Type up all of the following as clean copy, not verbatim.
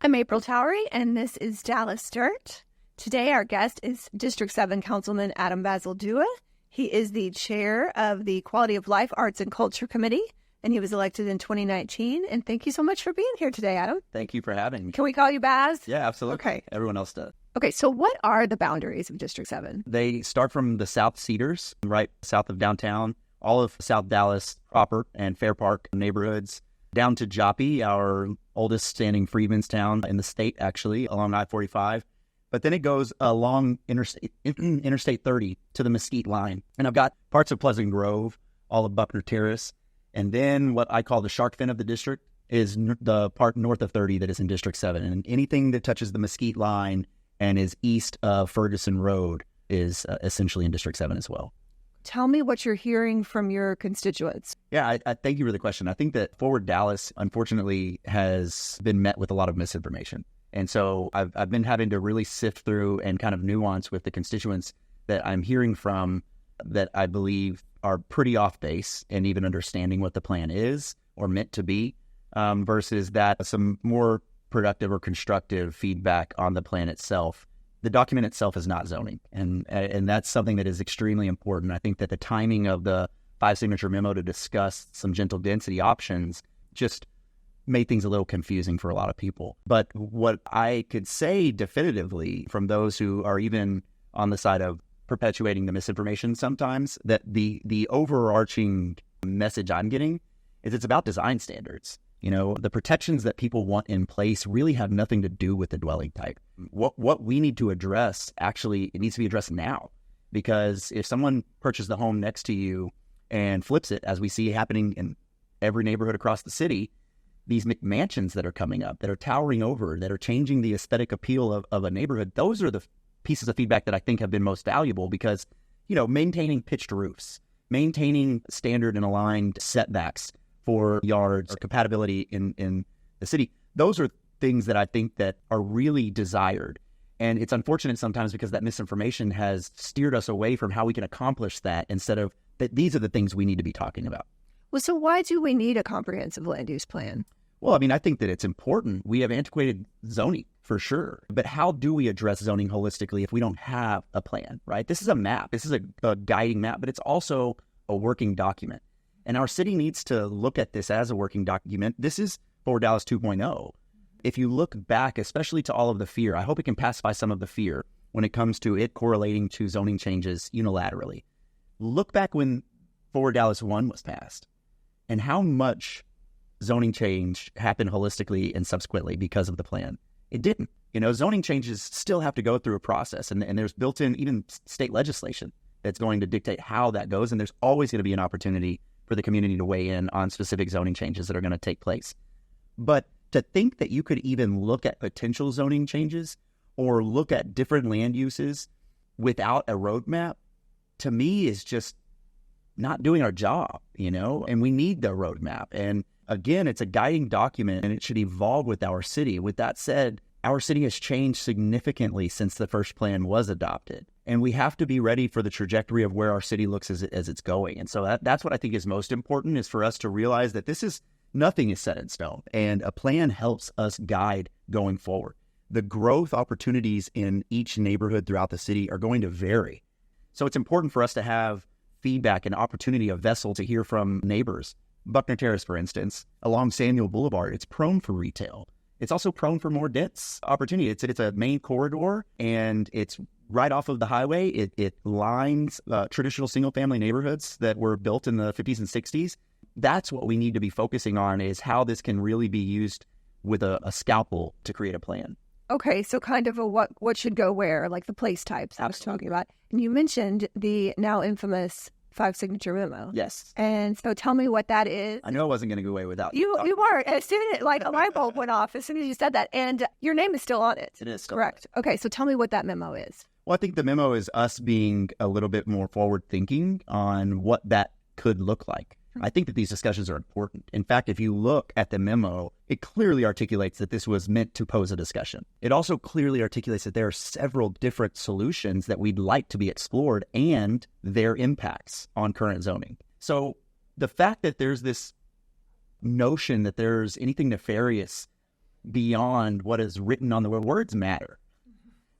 I'm April Towery, and this is Dallas Dirt. Today, our guest is District 7 Councilman Adam Bazaldua. He is the chair of the Quality of Life, Arts, and Culture Committee, and he was elected in 2019. And thank you so much for being here today, Adam. Thank you for having me. Can we call you Baz? Yeah, absolutely. Okay. Everyone else does. Okay, so what are the boundaries of District 7? They start from the South Cedars, right south of downtown, all of South Dallas proper and Fair Park neighborhoods, down to Joppy, our oldest standing freedmen's town in the state, actually, along I-45. But then it goes along Interstate 30 to the Mesquite line. And I've got parts of Pleasant Grove, all of Buckner Terrace. And then what I call the shark fin of the district is the part north of 30 that is in District 7. And anything that touches the Mesquite line and is east of Ferguson Road is essentially in District 7 as well. Tell me what you're hearing from your constituents. Yeah, I thank you for the question. I think that Forward Dallas, unfortunately, has been met with a lot of misinformation. And so I've been having to really sift through and kind of nuance with the constituents that I'm hearing from that I believe are pretty off base and even understanding what the plan is or meant to be versus that some more productive or constructive feedback on the plan itself. The document itself is not zoning, and that's something that is extremely important. I think that the timing of the 5-signature memo to discuss some gentle density options just made things a little confusing for a lot of people. But what I could say definitively from those who are even on the side of perpetuating the misinformation sometimes, that the overarching message I'm getting is it's about design standards. You know, the protections that people want in place really have nothing to do with the dwelling type. What we need to address, actually, it needs to be addressed now. Because if someone purchases the home next to you and flips it, as we see happening in every neighborhood across the city, these McMansions that are coming up, that are towering over, that are changing the aesthetic appeal of a neighborhood, those are the pieces of feedback that I think have been most valuable because, you know, maintaining pitched roofs, maintaining standard and aligned setbacks for yards or compatibility in the city. Those are things that I think that are really desired. And it's unfortunate sometimes because that misinformation has steered us away from how we can accomplish that instead of that these are the things we need to be talking about. Well, so why do we need a comprehensive land use plan? Well, I mean, I think that it's important. We have antiquated zoning for sure. But how do we address zoning holistically if we don't have a plan, right? This is a map. This is a guiding map, but it's also a working document. And our city needs to look at this as a working document. This is Forward Dallas 2.0. If you look back, especially to all of the fear, I hope it can pacify some of the fear when it comes to it correlating to zoning changes unilaterally. Look back when Forward Dallas 1 was passed and how much zoning change happened holistically and subsequently because of the plan. It didn't. You know, zoning changes still have to go through a process, and there's built-in even state legislation that's going to dictate how that goes, and there's always going to be an opportunity for the community to weigh in on specific zoning changes that are going to take place. But to think that you could even look at potential zoning changes or look at different land uses without a roadmap, to me is just not doing our job, you know, and we need the roadmap. And again, it's a guiding document and it should evolve with our city. With that said, our city has changed significantly since the first plan was adopted. And we have to be ready for the trajectory of where our city looks as it's going. And so that's what I think is most important, is for us to realize that nothing is set in stone. And a plan helps us guide going forward. The growth opportunities in each neighborhood throughout the city are going to vary. So it's important for us to have feedback and opportunity, a vessel to hear from neighbors. Buckner Terrace, for instance, along Samuel Boulevard, it's prone for retail. It's also prone for more dense opportunity. It's a main corridor, and it's right off of the highway. It lines traditional single-family neighborhoods that were built in the 50s and 60s. That's what we need to be focusing on, is how this can really be used with a scalpel to create a plan. Okay, so kind of a what should go where, like the place types I was talking about. And you mentioned the now infamous 5-signature memo. Yes. And so tell me what that is. I know I wasn't going to go away without you weren't. As soon as, like, a light bulb went off as soon as you said that. And your name is still on it. It is. Correct. Okay, so tell me what that memo is. Well, I think the memo is us being a little bit more forward-thinking on what that could look like. I think that these discussions are important. In fact, if you look at the memo, it clearly articulates that this was meant to pose a discussion. It also clearly articulates that there are several different solutions that we'd like to be explored and their impacts on current zoning. So the fact that there's this notion that there's anything nefarious beyond what is written on the word. Words matter.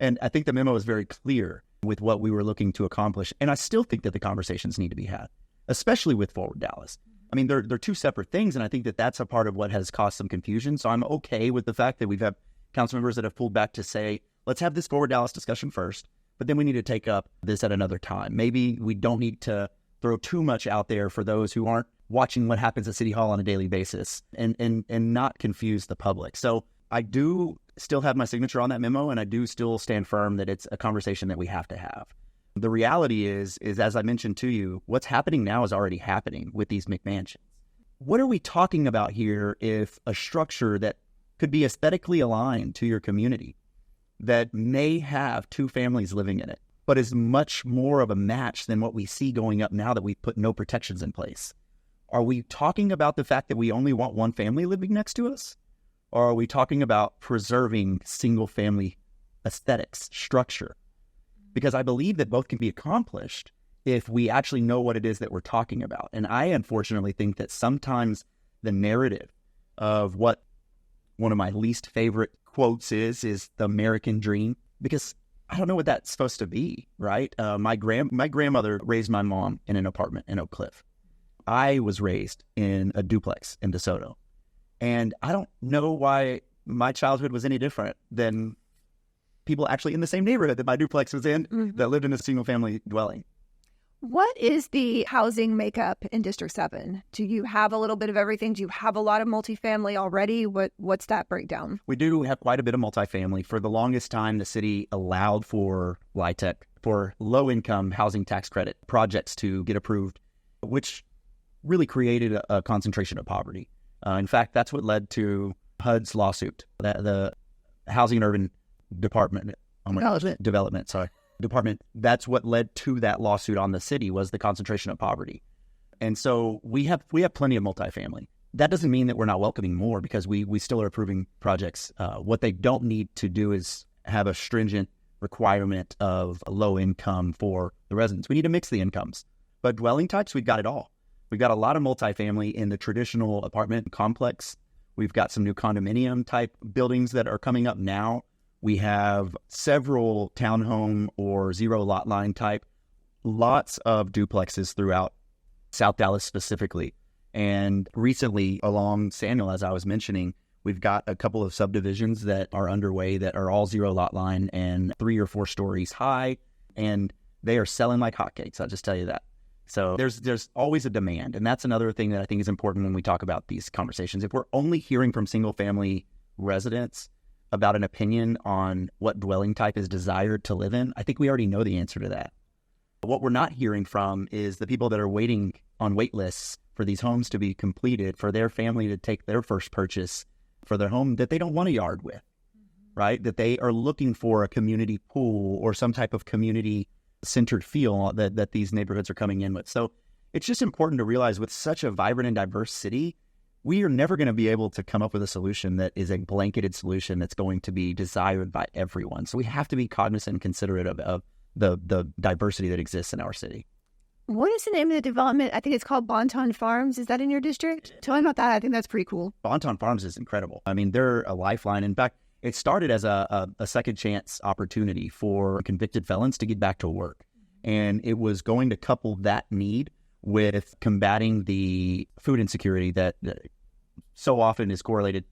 And I think the memo is very clear with what we were looking to accomplish. And I still think that the conversations need to be had, especially with Forward Dallas. I mean, they're two separate things, and I think that that's a part of what has caused some confusion. So I'm okay with the fact that we've had council members that have pulled back to say, let's have this Forward Dallas discussion first, but then we need to take up this at another time. Maybe we don't need to throw too much out there for those who aren't watching what happens at City Hall on a daily basis and not confuse the public. So I do still have my signature on that memo, and I do still stand firm that it's a conversation that we have to have. The reality is as I mentioned to you, what's happening now is already happening with these McMansions. What are we talking about here if a structure that could be aesthetically aligned to your community, that may have two families living in it, but is much more of a match than what we see going up now that we've put no protections in place? Are we talking about the fact that we only want one family living next to us? Or are we talking about preserving single family aesthetics, structure? Because I believe that both can be accomplished if we actually know what it is that we're talking about. And I unfortunately think that sometimes the narrative of what one of my least favorite quotes is the American dream, because I don't know what that's supposed to be, right? My grandmother raised my mom in an apartment in Oak Cliff. I was raised in a duplex in DeSoto. And I don't know why my childhood was any different than people actually in the same neighborhood that my duplex was in, that lived in a single family dwelling. What is the housing makeup in District 7? Do you have a little bit of everything? Do you have a lot of multifamily already? What's that breakdown? We do have quite a bit of multifamily. For the longest time, the city allowed for LIHTC, for low-income housing tax credit projects to get approved, which really created a concentration of poverty. In fact, that's what led to HUD's lawsuit, the Housing and Urban Department, Department. That's what led to that lawsuit on the city, was the concentration of poverty. And so we have plenty of multifamily. That doesn't mean that we're not welcoming more, because we still are approving projects. What they don't need to do is have a stringent requirement of low income for the residents. We need to mix the incomes. But dwelling types, we've got it all. We've got a lot of multifamily in the traditional apartment complex. We've got some new condominium type buildings that are coming up now. We have several townhome or zero lot line type, lots of duplexes throughout South Dallas specifically. And recently along Samuel, as I was mentioning, we've got a couple of subdivisions that are underway that are all zero lot line and 3 or 4 stories high, and they are selling like hotcakes. I'll just tell you that. So there's always a demand. And that's another thing that I think is important when we talk about these conversations. If we're only hearing from single family residents about an opinion on what dwelling type is desired to live in, I think we already know the answer to that. What we're not hearing from is the people that are waiting on wait lists for these homes to be completed, for their family to take their first purchase for their home that they don't want a yard with, right? That they are looking for a community pool or some type of community-centered feel that these neighborhoods are coming in with. So it's just important to realize, with such a vibrant and diverse city, we are never going to be able to come up with a solution that is a blanketed solution that's going to be desired by everyone. So we have to be cognizant and considerate of the diversity that exists in our city. What is the name of the development? I think it's called Bonton Farms. Is that in your district? Tell me about that. I think that's pretty cool. Bonton Farms is incredible. I mean, they're a lifeline. In fact, it started as a second chance opportunity for convicted felons to get back to work. And it was going to couple that need with combating the food insecurity that so often is correlated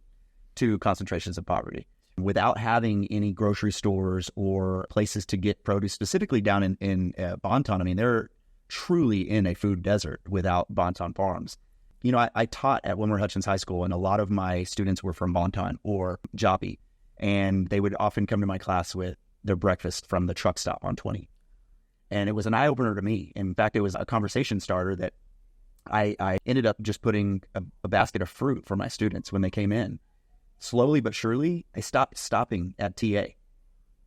to concentrations of poverty. Without having any grocery stores or places to get produce, specifically down in Bonton, I mean, they're truly in a food desert without Bonton Farms. You know, I taught at Wilmer Hutchins High School, and a lot of my students were from Bonton or Joppy, and they would often come to my class with their breakfast from the truck stop on 20. And it was an eye-opener to me. In fact, it was a conversation starter that I ended up just putting a basket of fruit for my students when they came in. Slowly but surely, they stopped stopping at TA.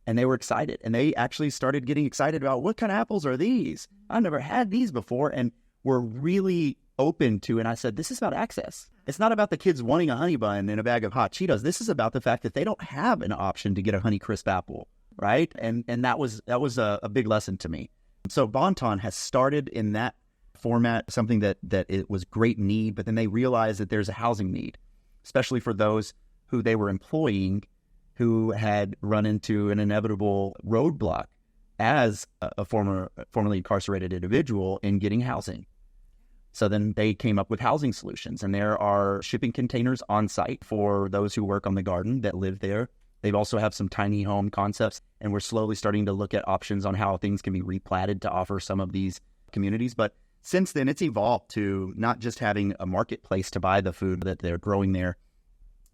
And they were excited. And they actually started getting excited about, what kind of apples are these? I've never had these before. And were really open to, and I said, this is about access. It's not about the kids wanting a honey bun and a bag of hot Cheetos. This is about the fact that they don't have an option to get a Honey Crisp apple, right? And that was a big lesson to me. So Bonton has started in that format, something that it was great need, but then they realized that there's a housing need, especially for those who they were employing who had run into an inevitable roadblock as a formerly incarcerated individual in getting housing. So then they came up with housing solutions, and there are shipping containers on site for those who work on the garden that live there. They also have some tiny home concepts, and we're slowly starting to look at options on how things can be replatted to offer some of these communities. But since then, it's evolved to not just having a marketplace to buy the food that they're growing there.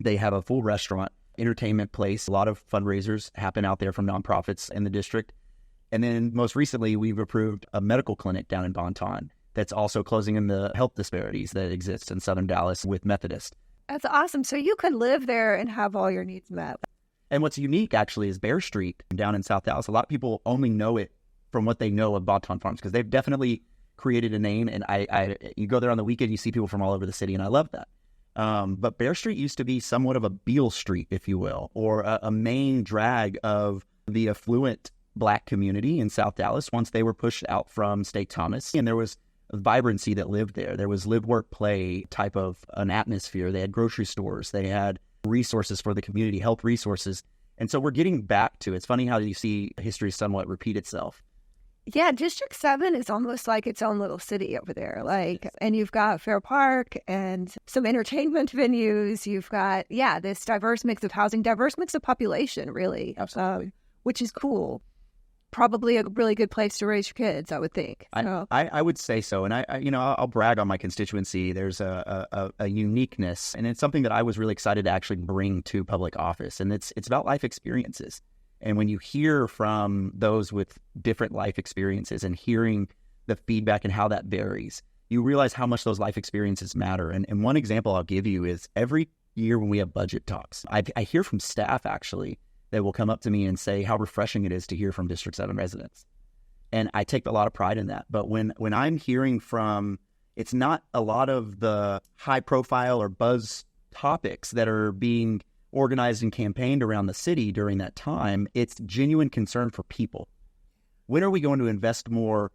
They have a full restaurant, entertainment place. A lot of fundraisers happen out there from nonprofits in the district. And then most recently, we've approved a medical clinic down in Bonton that's also closing in the health disparities that exist in Southern Dallas with Methodist. That's awesome. So you could live there and have all your needs met. And what's unique, actually, is Bear Street down in South Dallas. A lot of people only know it from what they know of Bonton Farms, because they've definitely created a name. And you go there on the weekend, you see people from all over the city, and I love that. But Bear Street used to be somewhat of a Beale Street, if you will, or a main drag of the affluent Black community in South Dallas once they were pushed out from State Thomas. And there was vibrancy that lived there. There was live, work, play type of an atmosphere. They had grocery stores. They had resources for the community, health resources. And so we're getting back to, it's funny how you see history somewhat repeat itself. Yeah, District 7 is almost like its own little city over there. And you've got Fair Park and some entertainment venues. You've got, this diverse mix of housing, diverse mix of population, really. Absolutely. Which is cool. Probably a really good place to raise your kids, I would think. So. I would say so. And I'll brag on my constituency. There's a uniqueness, and it's something that I was really excited to actually bring to public office. And it's about life experiences. And when you hear from those with different life experiences and hearing the feedback and how that varies, you realize how much those life experiences matter. And one example I'll give you is every year when we have budget talks, I hear from staff actually that will come up to me and say how refreshing it is to hear from District 7 residents. And I take a lot of pride in that. But when I'm hearing from, it's not a lot of the high profile or buzz topics that are being organized and campaigned around the city during that time. It's genuine concern for people. When are we going to invest more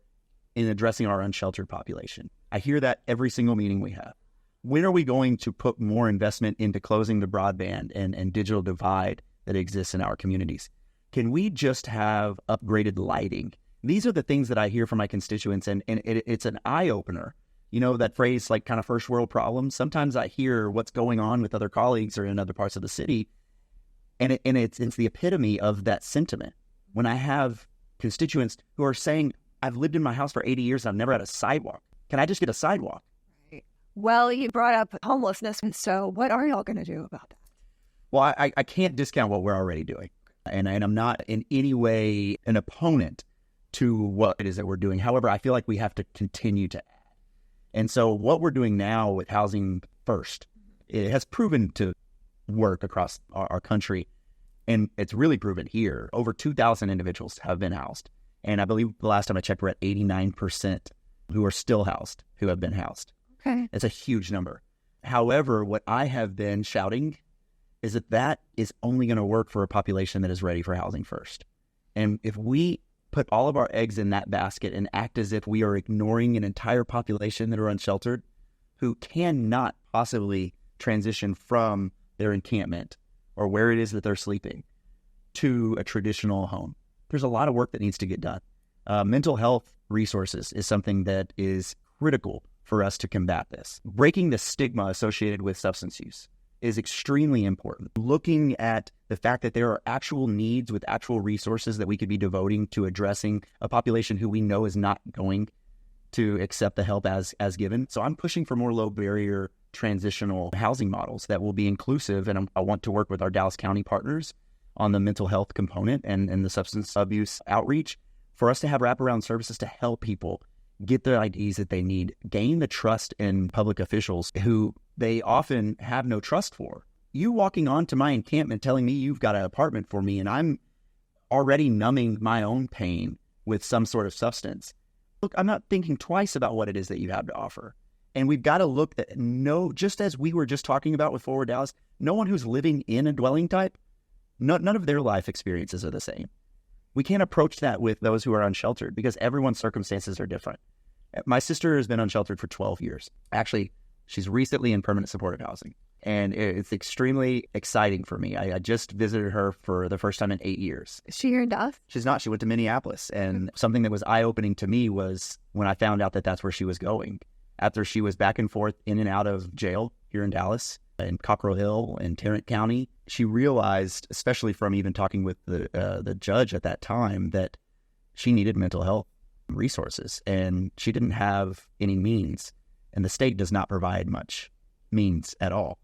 in addressing our unsheltered population? I hear that every single meeting we have. When are we going to put more investment into closing the broadband and digital divide that exists in our communities? Can we just have upgraded lighting? These are the things that I hear from my constituents, and it's an eye-opener. You know, that phrase, like kind of first world problems. Sometimes I hear what's going on with other colleagues or in other parts of the city, and it's the epitome of that sentiment. When I have constituents who are saying, I've lived in my house for 80 years and I've never had a sidewalk. Can I just get a sidewalk? Right. Well, you brought up homelessness, so what are y'all going to do about that? Well, I can't discount what we're already doing. And I'm not in any way an opponent to what it is that we're doing. However, I feel like we have to continue to add. And so what we're doing now with Housing First, it has proven to work across our country. And it's really proven here. Over 2,000 individuals have been housed. And I believe the last time I checked, we're at 89% who are still housed, who have been housed. Okay. It's a huge number. However, what I have been shouting is that is only going to work for a population that is ready for Housing First. And if we put all of our eggs in that basket and act as if we are ignoring an entire population that are unsheltered, who cannot possibly transition from their encampment or where it is that they're sleeping to a traditional home, there's a lot of work that needs to get done. Mental health resources is something that is critical for us to combat this. Breaking the stigma associated with substance use is extremely important. Looking at the fact that there are actual needs with actual resources that we could be devoting to addressing a population who we know is not going to accept the help as given. So I'm pushing for more low barrier transitional housing models that will be inclusive. And I want to work with our Dallas County partners on the mental health component and the substance abuse outreach for us to have wraparound services to help people get the IDs that they need, gain the trust in public officials who they often have no trust for. You walking onto my encampment telling me you've got an apartment for me and I'm already numbing my own pain with some sort of substance. Look, I'm not thinking twice about what it is that you have to offer. And we've got to look at just as we were just talking about with Forward Dallas, no one who's living in a dwelling type, none of their life experiences are the same. We can't approach that with those who are unsheltered because everyone's circumstances are different. My sister has been unsheltered for 12 years. Actually, she's recently in permanent supportive housing. And it's extremely exciting for me. I just visited her for the first time in 8 years. Is she here in Dallas? She's not. She went to Minneapolis. And something that was eye-opening to me was when I found out that that's where she was going. After she was back and forth in and out of jail here in Dallas, in Cockrell Hill and Tarrant County, she realized, especially from even talking with the judge at that time, that she needed mental health resources. And she didn't have any means. And the state does not provide much means at all.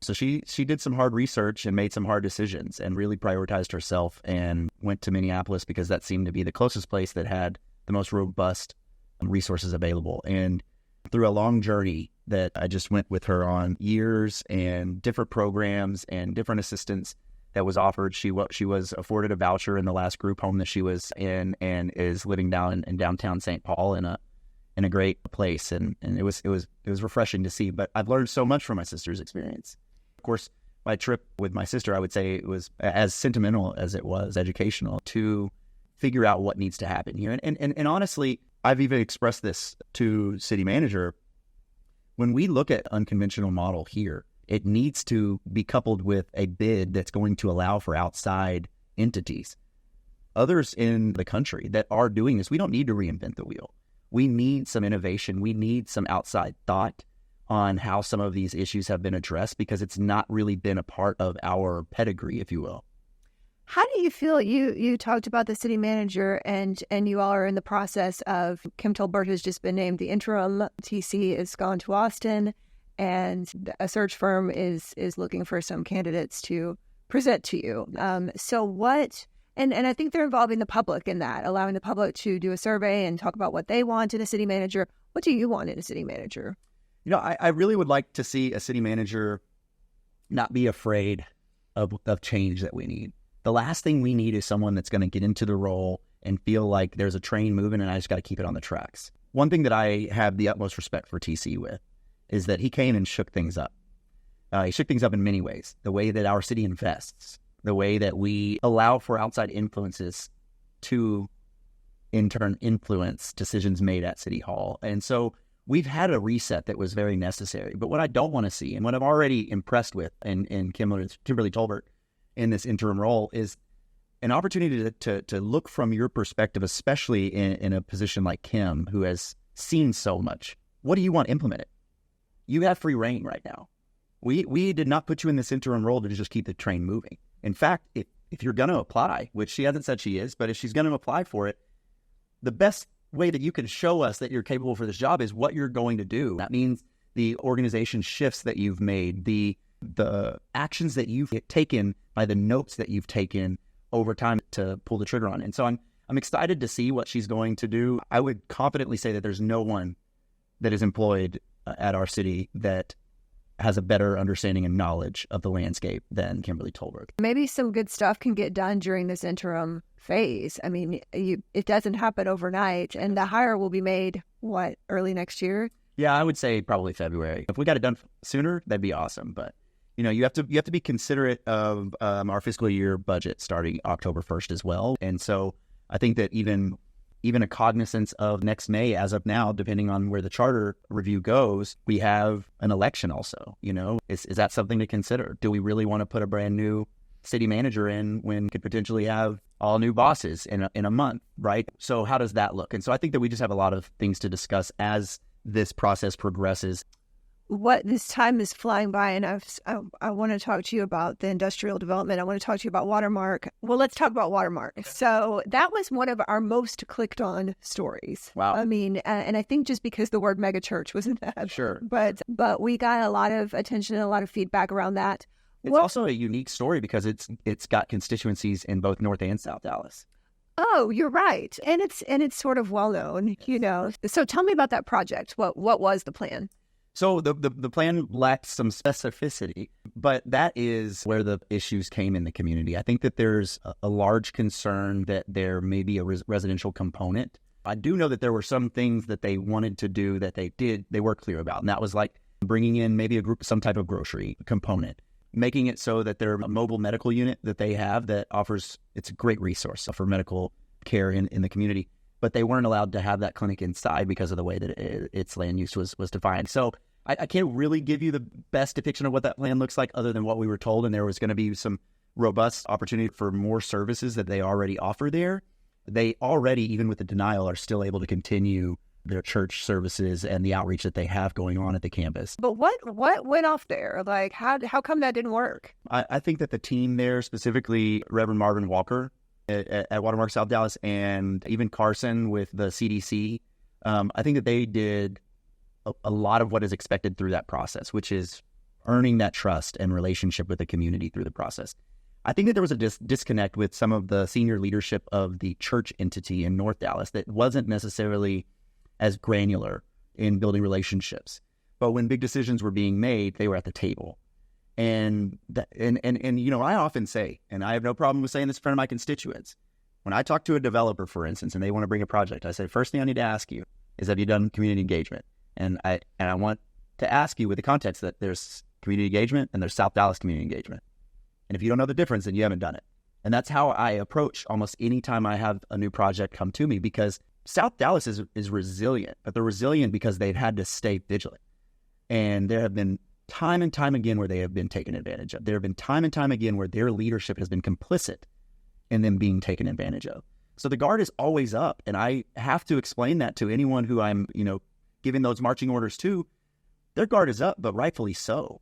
So she did some hard research and made some hard decisions and really prioritized herself and went to Minneapolis because that seemed to be the closest place that had the most robust resources available. And through a long journey that I just went with her on, years and different programs and different assistance that was offered, she was afforded a voucher in the last group home that she was in, and is living down in downtown St. Paul in a great place. And it was refreshing to see. But I've learned so much from my sister's experience. Of course, my trip with my sister, I would say it was as sentimental as it was educational to figure out what needs to happen here. And honestly, I've even expressed this to city manager. When we look at unconventional model here, it needs to be coupled with a bid that's going to allow for outside entities. Others in the country that are doing this, we don't need to reinvent the wheel. We need some innovation. We need some outside thought on how some of these issues have been addressed, because it's not really been a part of our pedigree, if you will. How do you feel? You talked about the city manager, and you all are in the process of, Kim Tolbert has just been named the interim. TC has gone to Austin, and a search firm is looking for some candidates to present to you. So what, and I think they're involving the public in that, allowing the public to do a survey and talk about what they want in a city manager. What do you want in a city manager? You know, I really would like to see a city manager not be afraid of change that we need. The last thing we need is someone that's going to get into the role and feel like there's a train moving and I just got to keep it on the tracks. One thing that I have the utmost respect for TC with is that he came and shook things up. He shook things up in many ways. The way that our city invests, the way that we allow for outside influences to in turn influence decisions made at City Hall. And so we've had a reset that was very necessary. But what I don't want to see, and what I'm already impressed with in Kimberly Tolbert in this interim role, is an opportunity to look from your perspective, especially in a position like Kim, who has seen so much. What do you want implemented? You have free reign right now. We did not put you in this interim role to just keep the train moving. In fact, if you're going to apply, which she hasn't said she is, but if she's going to apply for it, the best way that you can show us that you're capable for this job is what you're going to do. That means the organization shifts that you've made, the actions that you've taken by the notes that you've taken over time to pull the trigger on. And so I'm excited to see what she's going to do. I would confidently say that there's no one that is employed at our city that has a better understanding and knowledge of the landscape than Kimberly Tolbert. Maybe some good stuff can get done during this interim phase. I mean, it doesn't happen overnight, and the hire will be made, early next year? Yeah, I would say probably February. If we got it done sooner, that'd be awesome. But you have to be considerate of our fiscal year budget starting October 1st as well. And so I think that even a cognizance of next May, as of now, depending on where the charter review goes, we have an election also. Is that something to consider? Do we really want to put a brand new city manager in when we could potentially have all new bosses in a month, right? So how does that look? And so I think that we just have a lot of things to discuss as this process progresses. This time is flying by, and I want to talk to you about the industrial development. I want to talk to you about Watermark. Well, let's talk about Watermark. So that was one of our most clicked on stories. Wow. I mean, and I think just because the word megachurch was in that. Sure. But we got a lot of attention and a lot of feedback around that. It's also a unique story because it's got constituencies in both North and South Dallas. Oh, you're right. And it's sort of well known, So tell me about that project. What was the plan? So the plan lacked some specificity, but that is where the issues came in the community. I think that there's a large concern that there may be a residential component. I do know that there were some things that they wanted to do that they were clear about. And that was like bringing in maybe some type of grocery component, making it so that their mobile medical unit that they have that offers, it's a great resource for medical care in the community. But they weren't allowed to have that clinic inside because of the way that its land use was defined. So I can't really give you the best depiction of what that plan looks like other than what we were told, and there was going to be some robust opportunity for more services that they already offer there. They already, even with the denial, are still able to continue their church services and the outreach that they have going on at the campus. But what went off there? Like, how come that didn't work? I think that the team there, specifically Reverend Marvin Walker at Watermark South Dallas, and even Carson with the CDC, I think that they did a lot of what is expected through that process, which is earning that trust and relationship with the community through the process. I think that there was a disconnect with some of the senior leadership of the church entity in North Dallas that wasn't necessarily as granular in building relationships. But when big decisions were being made, they were at the table. And you know, I often say, and I have no problem with saying this in front of my constituents, when I talk to a developer, for instance, and they want to bring a project, I say, first thing I need to ask you is, have you done community engagement? And I want to ask you with the context that there's community engagement and there's South Dallas community engagement. And if you don't know the difference, then you haven't done it. And that's how I approach almost any time I have a new project come to me, because South Dallas is resilient, but they're resilient because they've had to stay vigilant. And there have been time and time again where they have been taken advantage of. There have been time and time again where their leadership has been complicit in them being taken advantage of. So the guard is always up. And I have to explain that to anyone who I'm, giving those marching orders to. Their guard is up, but rightfully so.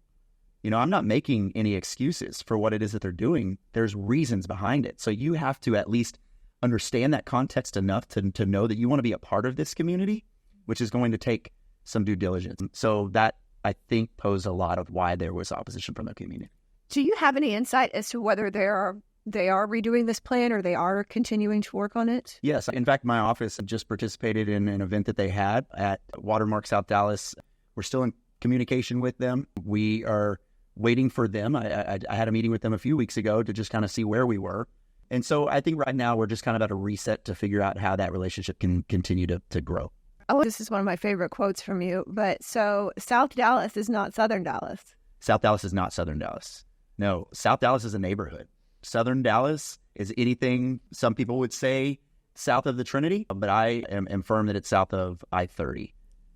I'm not making any excuses for what it is that they're doing. There's reasons behind it. So you have to at least understand that context enough to know that you want to be a part of this community, which is going to take some due diligence. So that, I think, posed a lot of why there was opposition from the community. Do you have any insight as to whether they are redoing this plan or they are continuing to work on it? Yes. In fact, my office just participated in an event that they had at Watermark South Dallas. We're still in communication with them. We are waiting for them. I had a meeting with them a few weeks ago to just kind of see where we were. And so I think right now we're just kind of at a reset to figure out how that relationship can continue to grow. Oh, this is one of my favorite quotes from you. But so South Dallas is not Southern Dallas. South Dallas is not Southern Dallas. No, South Dallas is a neighborhood. Southern Dallas is anything some people would say south of the Trinity, but I am firm that it's south of I-30.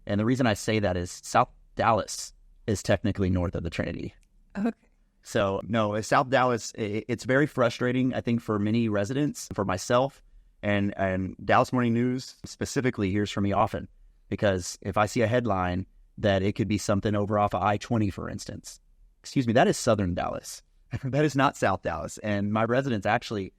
And the reason I say that is South Dallas is technically north of the Trinity. Okay. So, no, South Dallas, it's very frustrating, I think, for many residents, for myself, and Dallas Morning News specifically hears from me often, because if I see a headline that it could be something over off of I-20, for instance, excuse me, that is Southern Dallas. That is not South Dallas. And my residents actually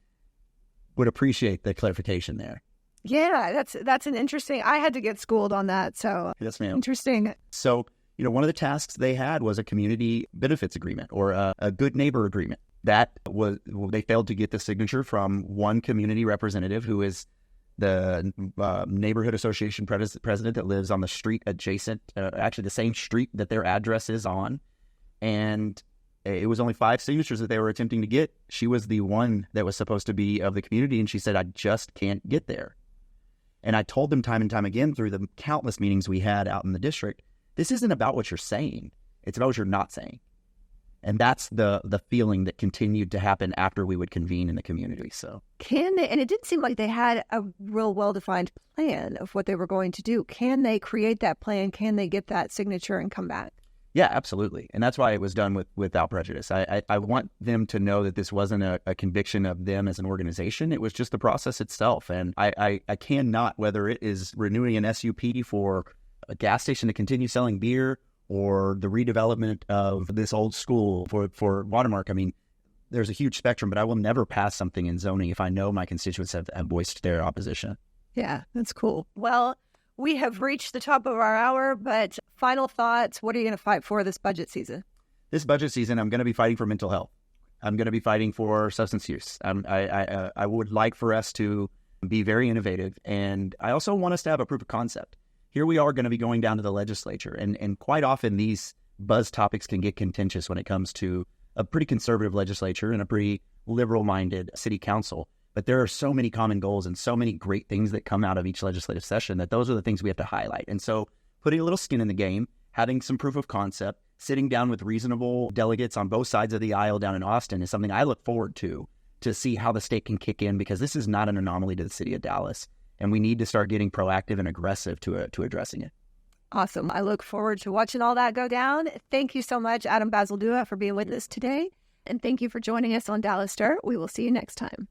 would appreciate the clarification there. Yeah, that's an interesting, I had to get schooled on that. So yes, ma'am. Interesting. So, one of the tasks they had was a community benefits agreement or a good neighbor agreement. That was, they failed to get the signature from one community representative who is the neighborhood association president that lives on the street adjacent, actually the same street that their address is on. And it was only 5 signatures that they were attempting to get. She was the one that was supposed to be of the community, and she said, I just can't get there. And I told them time and time again through the countless meetings we had out in the district, this isn't about what you're saying. It's about what you're not saying. And that's the feeling that continued to happen after we would convene in the community. So can they, and it didn't seem like they had a real well-defined plan of what they were going to do. Can they create that plan? Can they get that signature and come back? Yeah, absolutely. And that's why it was done without prejudice. I want them to know that this wasn't a conviction of them as an organization. It was just the process itself. And I cannot, whether it is renewing an SUP for a gas station to continue selling beer or the redevelopment of this old school for Watermark. I mean, there's a huge spectrum, but I will never pass something in zoning if I know my constituents have voiced their opposition. Yeah, that's cool. Well, we have reached the top of our hour, but final thoughts, what are you going to fight for this budget season? This budget season, I'm going to be fighting for mental health. I'm going to be fighting for substance use. I would like for us to be very innovative, and I also want us to have a proof of concept. Here we are going to be going down to the legislature, and quite often these buzz topics can get contentious when it comes to a pretty conservative legislature and a pretty liberal-minded city council. But there are so many common goals and so many great things that come out of each legislative session that those are the things we have to highlight. And so putting a little skin in the game, having some proof of concept, sitting down with reasonable delegates on both sides of the aisle down in Austin is something I look forward to see how the state can kick in, because this is not an anomaly to the city of Dallas. And we need to start getting proactive and aggressive to addressing it. Awesome. I look forward to watching all that go down. Thank you so much, Adam Bazaldua, for being with us today. And thank you for joining us on Dallas Dirt. We will see you next time.